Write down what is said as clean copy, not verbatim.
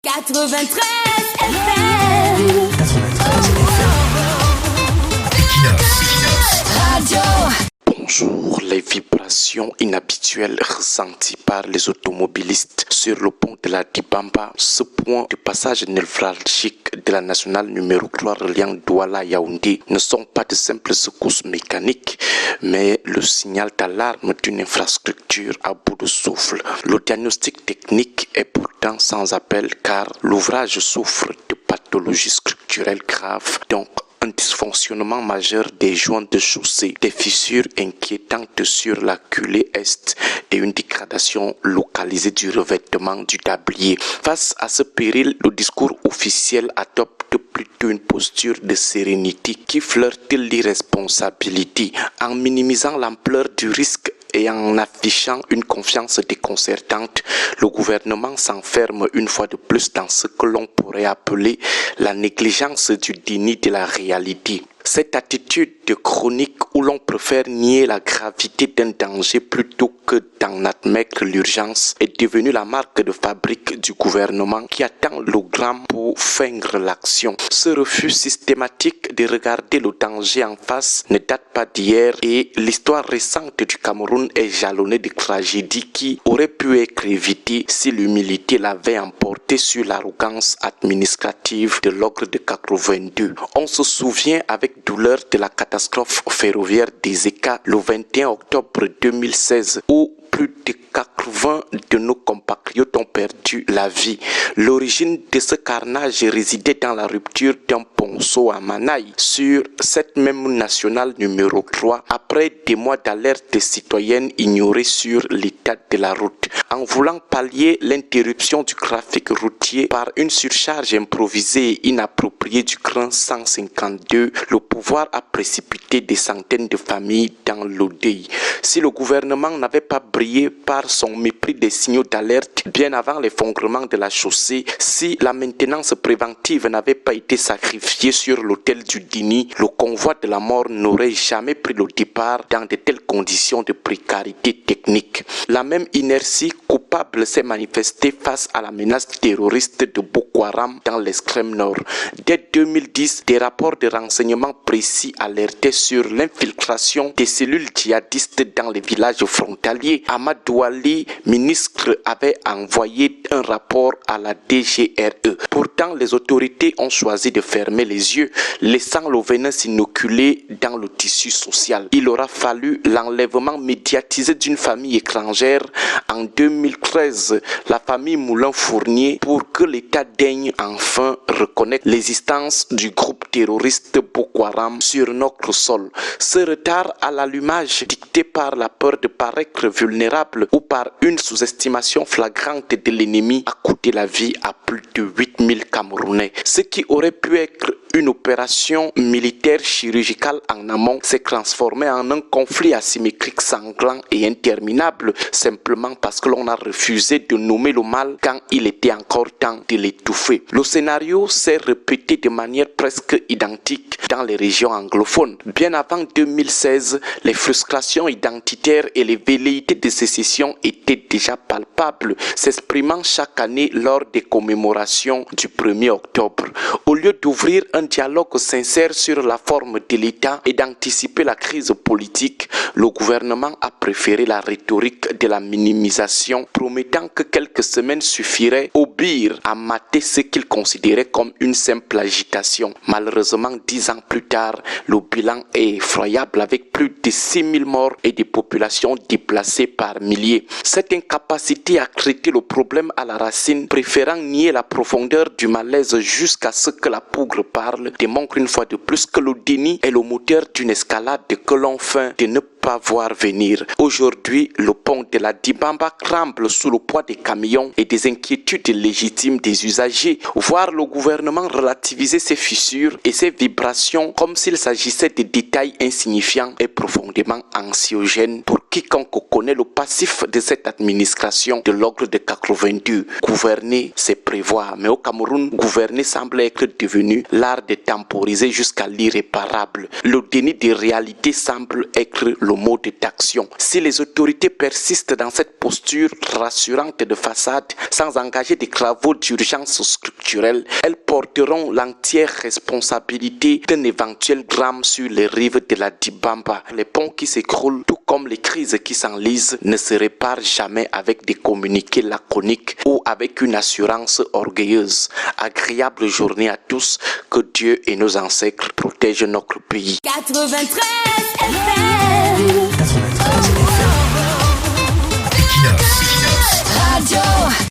93 FM. 93 Equinox Radio. Bonjour, les vibrations inhabituelles ressenties par les automobilistes sur le pont de la Dibamba, ce point de passage névralgique de la nationale numéro 3 reliant Douala à Yaoundé, ne sont pas de simples secousses mécaniques, mais le signal d'alarme d'une infrastructure à bout de souffle. Le diagnostic technique est pourtant sans appel car l'ouvrage souffre de pathologies structurelles graves, donc un dysfonctionnement majeur des joints de chaussée, des fissures inquiétantes sur la culée est et une dégradation localisée du revêtement du tablier. Face à ce péril, le discours officiel adopte plutôt une posture de sérénité qui flirte l'irresponsabilité en minimisant l'ampleur du risque et en affichant une confiance déconcertante. Le gouvernement s'enferme une fois de plus dans ce que l'on pourrait appeler la négligence du déni de la réalité. Cette attitude de chronique où l'on préfère nier la gravité d'un danger plutôt que d'en admettre l'urgence est devenue la marque de fabrique du gouvernement qui attend le drame pour feindre l'action. Ce refus systématique de regarder le danger en face ne date pas d'hier et l'histoire récente du Cameroun est jalonnée de tragédies qui auraient pu être évitées si l'humilité l'avait emporté sur l'arrogance administrative de l'ogre de 82. On se souvient avec douleur de la catastrophe ferroviaire des Eka le 21 octobre 2016 où plus de 80 de nos compatriotes ont perdu la vie. L'origine de ce carnage résidait dans la rupture d'un ponceau à Manaï sur cette même nationale numéro 3 après des mois d'alerte citoyenne ignorée sur l'état de la route. En voulant pallier l'interruption du trafic routier par une surcharge improvisée et inappropriée du train 152, le pouvoir a précipité des centaines de familles dans l'odeuil. Si le gouvernement n'avait pas brillé par son mépris des signaux d'alerte bien avant l'effondrement de la chaussée, si la maintenance préventive n'avait pas été sacrifiée sur l'autel du déni, le convoi de la mort n'aurait jamais pris le départ dans de telles conditions de précarité technique. La même inertie coupable s'est manifestée face à la menace terroriste de Boko Haram dans l'extrême nord. Dès 2010, des rapports de renseignement précis alertaient sur l'infiltration des cellules djihadistes dans les villages frontaliers. Amadou Ali, ministre, avait envoyé un rapport à la DGRE. Pourtant, les autorités ont choisi de fermer les yeux, laissant le venin s'inoculer dans le tissu social. Il aura fallu l'enlèvement médiatisé d'une famille étrangère en 2013, la famille Moulin-Fournier, pour que l'État daigne enfin reconnaître l'existence du groupe terroriste Boko Haram sur notre sol. Ce retard à l'allumage, dicté par la peur de paraître vulnérable ou par une sous-estimation flagrante de l'ennemi, a coûté la vie à plus de 8000 Camerounais. Ce qui aurait pu être une opération militaire chirurgicale en amont s'est transformé en un conflit asymétrique sanglant et interminable simplement parce que l'on a refusé de nommer le mal quand il était encore temps de l'étouffer. Le scénario s'est répété de manière presque identique dans les régions anglophones. Bien avant 2016, les frustrations identitaires et les velléités de sécession étaient déjà palpables, s'exprimant chaque année lors des commémorations du 1er octobre. Au lieu d'ouvrir un dialogue sincère sur la forme de l'État et d'anticiper la crise politique, le gouvernement a préféré la rhétorique de la minimisation, promettant que quelques semaines suffiraient au pire à mater ce qu'il considérait comme une simple agitation. Malheureusement, 10 ans plus tard, le bilan est effroyable avec plus de 6000 morts et des populations déplacées par milliers. Cette incapacité à traiter le problème à la racine, préférant nier la profondeur du malaise jusqu'à ce que la poudre parle, démontre une fois de plus que le déni est le moteur d'une escalade que l'on feint de ne pas voir venir. Aujourd'hui, le pont de la Dibamba tremble sous le poids des camions et des inquiétudes légitimes des usagers. Voir le gouvernement relativiser ses fissures et ses vibrations comme s'il s'agissait de détails insignifiants est profondément anxiogène pour quiconque connaît le passif de cette administration de l'ogre de 82. Gouverner, c'est prévoir, mais au Cameroun, gouverner semble être devenu l'art de temporiser jusqu'à l'irréparable. Le déni de réalité semble être le mode d'action. Si les autorités persistent dans cette posture rassurante de façade, sans engager des travaux d'urgence structurelle, elles porteront l'entière responsabilité d'un éventuel drame sur les rives de la Dibamba. Les ponts qui s'écroulent, tout comme les crises qui s'enlisent, ne se réparent jamais avec des communiqués laconiques ou avec une assurance orgueilleuse. Agréable journée à tous, que Dieu et nos ancêtres protègent notre pays. 93 FM. Equinox. Radio.